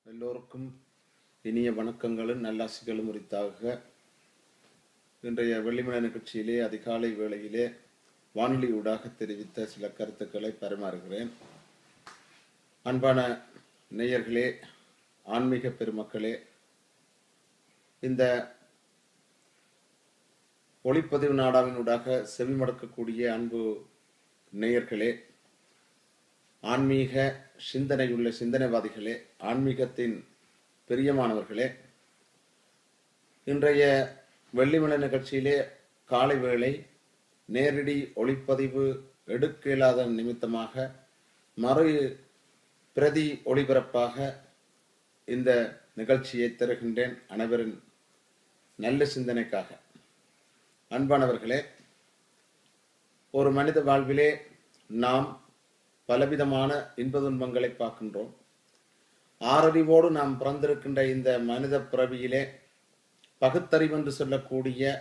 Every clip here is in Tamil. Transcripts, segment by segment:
எல்லோருக்கும் இனிய வணக்கங்களும் நல்லாசிகளும் உரித்தாக. இன்றைய வெள்ளிமலை நிகழ்ச்சியிலே அதிகாலை வேளையிலே வானொலி ஊடாக தெரிவித்த சில கருத்துக்களை பரிமாறுகிறேன். அன்பான நேயர்களே, ஆன்மீக பெருமக்களே, இந்த ஒளிப்பதிவு நாடாவினூடாக செவிமடுக்கக்கூடிய அன்பு நேயர்களே, ஆன்மீக சிந்தனையுள்ள சிந்தனைவாதிகளே, ஆன்மீகத்தின் பிரியமானவர்களே, இன்றைய வெள்ளிமலை நிகழ்ச்சியிலே காலை வேளை நேரடி ஒளிப்பதிவு எடுக்க இயலாத நிமித்தமாக மறு பிரதி ஒளிபரப்பாக இந்த நிகழ்ச்சியை தருகின்றேன். அனைவரின் நல்ல சிந்தனைக்காக. அன்பானவர்களே, ஒரு மனித வாழ்விலே நாம் பலவிதமான இன்ப துன்பங்களை பார்க்கின்றோம். ஆறறிவோடு நாம் பிறந்திருக்கின்ற இந்த மனித பிறவியிலே பகுத்தறிவு என்று சொல்லக்கூடிய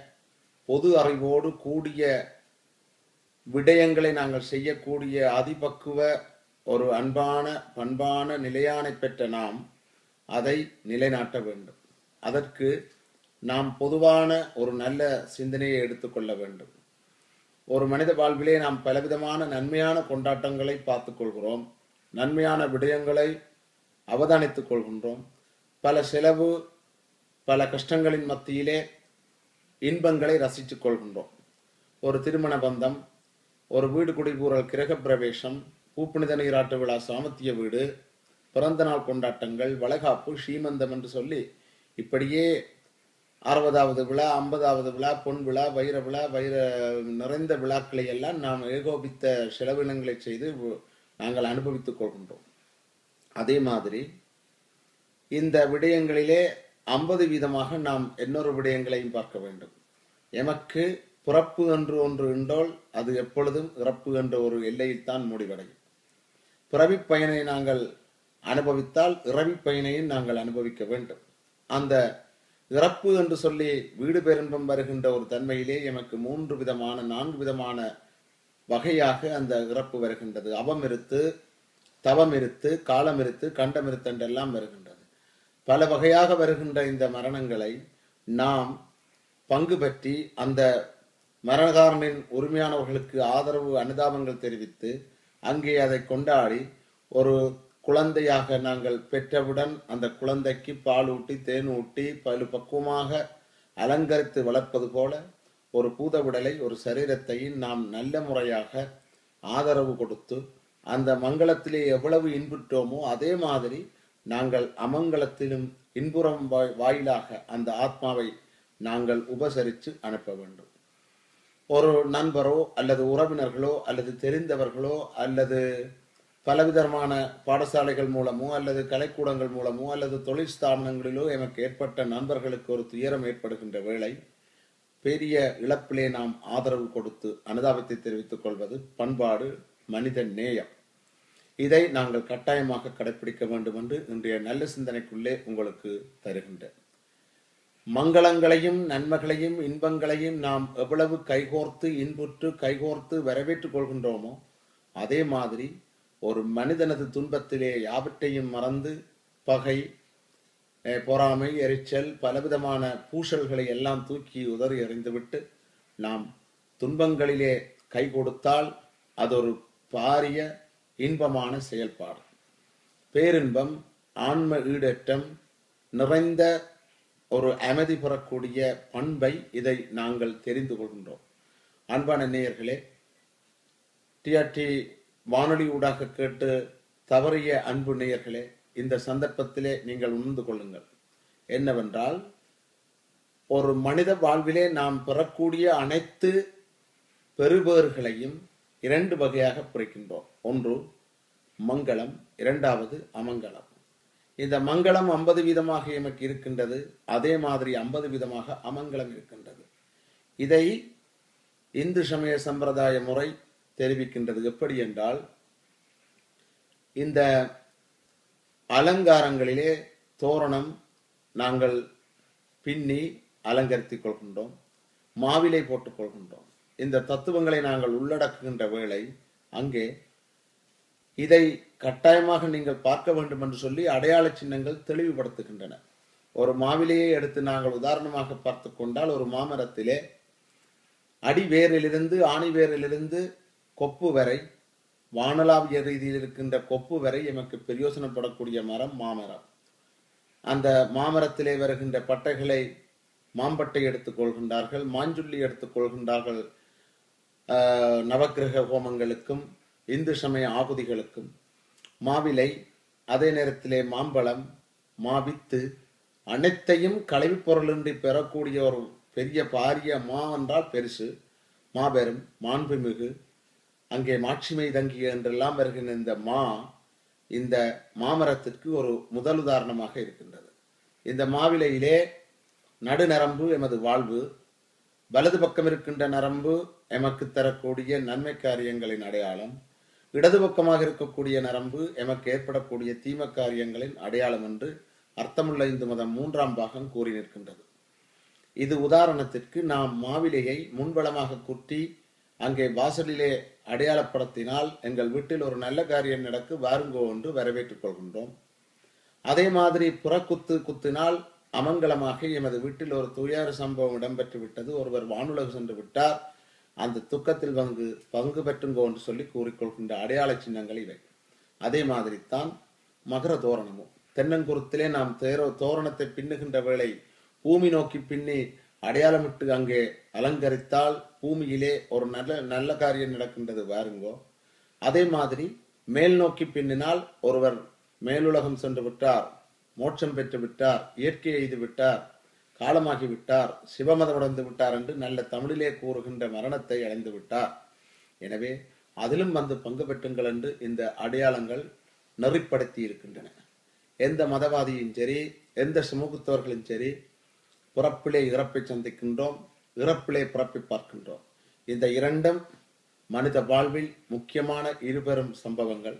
பொது அறிவோடு கூடிய விடயங்களை நாங்கள் செய்யக்கூடிய அதிபக்குவ ஒரு அன்பான பண்பான நிலையானை பெற்ற நாம் அதை நிலைநாட்ட வேண்டும். அதற்கு நாம் பொதுவான ஒரு நல்ல சிந்தனையை எடுத்துக்கொள்ள வேண்டும். ஒரு மனித வாழ்விலே நாம் பலவிதமான நன்மையான கொண்டாட்டங்களை பார்த்துக் கொள்கிறோம், நன்மையான விடயங்களை அவதானித்துக் கொள்கின்றோம். பல செலவு, பல கஷ்டங்களின் மத்தியிலே இன்பங்களை ரசித்துக் கொள்கின்றோம். ஒரு திருமண பந்தம், ஒரு வீடு குடிபூறல், கிரக பிரவேசம், பூப்புனித நீராட்டு விழா, சாமத்திய வீடு, பிறந்த நாள் கொண்டாட்டங்கள், வளைகாப்பு, ஸ்ரீமந்தம் என்று சொல்லி இப்படியே 60வது விழா, 50வது விழா, பொன் விழா, வைர விழா, நிறைந்த விழாக்களை எல்லாம் நாம் ஏகோபித்த செலவினங்களை செய்து நாங்கள் அனுபவித்துக் கொள்கின்றோம். அதே மாதிரி இந்த விடயங்களிலே 50% நாம் இன்னொரு விடயங்களையும் பார்க்க வேண்டும். எமக்கு பிறப்பு என்று ஒன்று உண்டோல் அது எப்பொழுதும் இறப்பு என்ற ஒரு எல்லையில் தான் முடிவடையும். பிறவி பயனை நாங்கள் அனுபவித்தால் இறவி பயனையும் நாங்கள் அனுபவிக்க வேண்டும். அந்த இறப்பு என்று சொல்லி வீடு பெரும்பம் வருகின்ற ஒரு தன்மையிலே எமக்கு 4 விதமான வகையாக அந்த இறப்பு வருகின்றது. அவம் இருத்து, தவம் இருத்து, காலம் இருத்து, கண்டம் இருத்து என்றெல்லாம் வருகின்றது. பல வகையாக வருகின்ற இந்த மரணங்களை நாம் பங்கு பற்றி அந்த மரணகாரனின் உரிமையானவர்களுக்கு ஆதரவு அனுதாபங்கள் தெரிவித்து அங்கே அதை கொண்டாடி ஒரு குழந்தையாக நாங்கள் பெற்றவுடன் அந்த குழந்தைக்கு பால் ஊட்டி தேன் ஊட்டி பல பக்குவமாக அலங்கரித்து வளர்ப்பது போல ஒரு பூதவிடலை, ஒரு சரீரத்தையும் நாம் நல்ல முறையாக ஆதரவு கொடுத்து அந்த மங்களத்திலே எவ்வளவு இன்புற்றோமோ அதே மாதிரி நாங்கள் அமங்கலத்திலும் இன்புறம் வாயிலாக அந்த ஆத்மாவை நாங்கள் உபசரித்து அனுப்ப வேண்டும். ஒரு நண்பரோ அல்லது உறவினர்களோ அல்லது தெரிந்தவர்களோ அல்லது பலவிதமான பாடசாலைகள் மூலமோ அல்லது கலைக்கூடங்கள் மூலமோ அல்லது தொழில் ஸ்தாபனங்களிலோ எமக்கு ஏற்பட்ட நண்பர்களுக்கு ஒரு துயரம் ஏற்படுகின்ற வேளை பெரிய இழப்பிலே நாம் ஆதரவு கொடுத்து அனுதாபத்தை தெரிவித்துக் கொள்வது பண்பாடு, மனித நேயம். இதை நாங்கள் கட்டாயமாக கடைபிடிக்க வேண்டும் என்று இன்றைய நல்ல சிந்தனைக்குள்ளே உங்களுக்கு தருகின்றேன். மங்களங்களையும் நன்மைகளையும் இன்பங்களையும் நாம் எவ்வளவு கைகோர்த்து இன்புற்று கைகோர்த்து வரவேற்றுக் கொள்கின்றோமோ அதே மாதிரி ஒரு மனிதனது துன்பத்திலே யாவற்றையும் மறந்து பகை, பொறாமை, எரிச்சல், பலவிதமான பூசல்களை எல்லாம் தூக்கி உதறி எறிந்துவிட்டு நாம் துன்பங்களிலே கை கொடுத்தால் அது ஒரு பாரிய இன்பமான செயல்பாடு. பேரின்பம், ஆன்ம ஈடேற்றம் நிறைந்த ஒரு அமைதி பெறக்கூடிய பண்பை இதை நாங்கள் தெரிந்து கொள்கின்றோம். அன்பான நேயர்களே, டிஆர்டி வானொலி ஊடாக கேட்டு தவறிய அன்பு நேயர்களே, இந்த சந்தர்ப்பத்திலே நீங்கள் உணர்ந்து கொள்ளுங்கள். என்னவென்றால், ஒரு மனித வாழ்விலே நாம் பெறக்கூடிய அனைத்து பெறுபேறுகளையும் 2 வகையாக பிரிக்கின்றோம். ஒன்று மங்களம், 2வது அமங்கலம். இந்த மங்களம் 50% எமக்கு இருக்கின்றது, அதே மாதிரி 50% அமங்கலம் இருக்கின்றது. இதை இந்து சமய சம்பிரதாய முறை தெரிவிக்கின்றது. எப்படி என்றால், இந்த அலங்காரங்களிலே தோரணம் நாங்கள் பின்னி அலங்கரித்துக் கொள்கின்றோம், மாவிலை போட்டுக் கொள்கின்றோம். இந்த தத்துவங்களை நாங்கள் உள்ளடக்குகின்ற வேளை அங்கே இதை கட்டாயமாக நீங்கள் பார்க்க வேண்டும் என்று சொல்லி அடையாள சின்னங்கள் தெளிவுபடுத்துகின்றன. ஒரு மாவிலையை எடுத்து நாங்கள் உதாரணமாக பார்த்து கொண்டால், ஒரு மாமரத்திலே அடிவேரிலிருந்து ஆணிவேரிலிருந்து கொப்பு வரை, வானளாவிய ரீதியில் இருக்கின்ற கொப்பு வரை எமக்கு பிரயோசனப்படக்கூடிய மரம் மாமரம். அந்த மாமரத்திலே வருகின்ற பட்டைகளை மாம்பட்டை எடுத்துக் கொள்கின்றார்கள், மாஞ்சுள்ளி எடுத்துக் கொள்கின்றார்கள், நவக்கிரக ஹோமங்களுக்கும் இந்து சமய ஆகுதிகளுக்கும். மாவிலை, அதே நேரத்திலே மாம்பழம், மாவித்து அனைத்தையும் கழிவுப் பொருளின்றி பெறக்கூடிய ஒரு பெரிய பாரிய மா என்றால் பெருசு, மாபெரும், மாண்புமிகு, அங்கே மாட்சிமை தங்கிய என்றெல்லாம் வருகின்ற இந்த மாமரத்திற்கு ஒரு முதல் உதாரணமாக இருக்கின்றது. இந்த மாவிலையிலே நடுநரம்பு எமது வாழ்வு, வலது பக்கம் இருக்கின்ற நரம்பு எமக்கு தரக்கூடிய நன்மை காரியங்களின் அடையாளம், இடது பக்கமாக இருக்கக்கூடிய நரம்பு எமக்கு ஏற்படக்கூடிய தீம காரியங்களின் அடையாளம் என்று அர்த்தமுள்ள இந்து மதம் 3ஆம் பாகம் கூறி நிற்கின்றது. இது உதாரணத்திற்கு நாம் மாவிலையை முன்வளமாக குத்தி அங்கே வாசலிலே அடையாளப்படுத்தினால் எங்கள் வீட்டில் ஒரு நல்ல காரியம் நடக்கு வாருங்கோ என்று வரவேற்றுக் கொள்கின்றோம். அதே மாதிரி புறக்குத்து குத்தினால் அமங்கலமாக எமது வீட்டில் ஒரு துயர சம்பவம் இடம்பெற்று விட்டது, ஒருவர் வானுலகு சென்று விட்டார், அந்த துக்கத்தில் பங்கு பெற்றுங்கோ என்று சொல்லி கூறிக்கொள்கின்ற அடையாள சின்னங்கள் இவை. அதே மாதிரி தான் மகர தோரணமும். தென்னங்குருத்திலே நாம் தோரணத்தை பின்னுகின்ற வேளை பூமி நோக்கி பின்னி அடையாளமிட்டு அங்கே அலங்கரித்தால் பூமியிலே ஒரு நல்ல காரியம் நடக்கின்றது வாருங்கோ. அதே மாதிரி மேல் நோக்கி பின்னினால் ஒருவர் மேலுலகம் சென்று விட்டார், மோட்சம் பெற்று விட்டார், இயற்கை எய்து விட்டார், காலமாகி விட்டார், சிவமதம் அடைந்து விட்டார் என்று நல்ல தமிழிலே கூறுகின்ற மரணத்தை அடைந்து விட்டார். எனவே அதிலும் வந்து பங்கு பெற்றுங்கள் என்று இந்த அடையாளங்கள் நெறிப்படுத்தி இருக்கின்றன. எந்த மதவாதியும் சரி, எந்த சமூகத்தவர்களும் சரி, புறப்பிலே இறப்பை சந்திக்கின்றோம், இறப்பிலே பிறப்பை பார்க்கின்றோம். இந்த இரண்டும் மனித வாழ்வில் முக்கியமான இருபெரும் சம்பவங்கள்.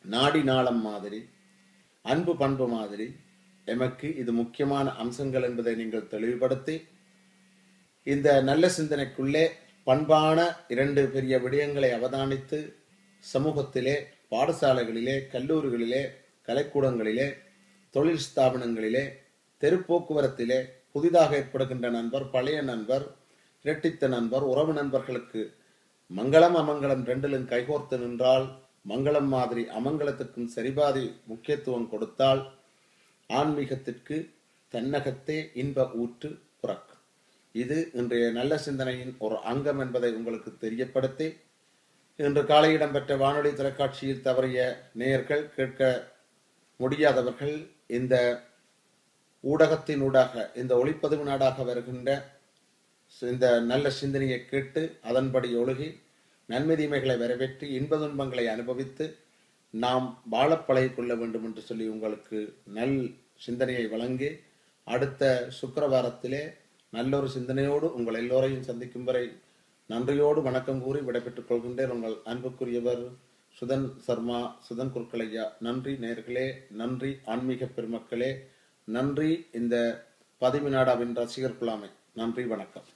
நாடி நாளம் மாதிரி, அன்பு பண்பு மாதிரி எமக்கு இது முக்கியமான அம்சங்கள் என்பதை நீங்கள் தெளிவுபடுத்தி, இந்த நல்ல சிந்தனைக்குள்ளே பண்பான 2 பெரிய விடயங்களை அவதானித்து சமூகத்திலே, பாடசாலைகளிலே, கல்லூரிகளிலே, கலைக்கூடங்களிலே, தொழில் ஸ்தாபனங்களிலே, தெருப்போக்குவரத்திலே புதிதாக ஏற்படுகின்ற நண்பர், பழைய நண்பர், இரட்டித்த நண்பர், உறவு நண்பர்களுக்கு மங்களம் அமங்கலம் 2லும் கைகோர்த்து நின்றால், மங்களம் மாதிரி அமங்கலத்துக்கும் சரிபாதி முக்கியத்துவம் கொடுத்தால் ஆன்மீகத்திற்கு தன்னகத்தே இன்ப ஊற்று புறக்கும். இது இன்றைய நல்ல சிந்தனையின் ஒரு அங்கம் என்பதை உங்களுக்கு தெரியப்படுத்தி, இன்று காலை இடம்பெற்ற வானொலி தொலைக்காட்சியில் தவறிய நேயர்கள், கேட்க முடியாதவர்கள் இந்த ஊடகத்தின் ஊடாக, இந்த ஒளிப்பதிவு நாடாக வருகின்ற இந்த நல்ல சிந்தனையை கேட்டு அதன்படி ஒழுகி நன்மை தீமைகளை வரவேற்றி இன்ப துன்பங்களை அனுபவித்து நாம் வாழ பழகிக் கொள்ள வேண்டும் என்று சொல்லி உங்களுக்கு நல் சிந்தனையை வழங்கி, அடுத்த சுக்கிரவாரத்திலே நல்லொரு சிந்தனையோடு உங்கள் எல்லோரையும் சந்திக்கும் வரை நன்றியோடு வணக்கம் கூறி விடைபெற்றுக் கொள்கின்றேன். உங்கள் அன்புக்குரியவர் சுதன் சர்மா, சுதன் குர்க்கலையா. நன்றி நேயர்களே, நன்றி ஆன்மீக பெருமக்களே, நன்றி இந்த 10 நாடாவின் ரசிகர் குழாமை. நன்றி, வணக்கம்.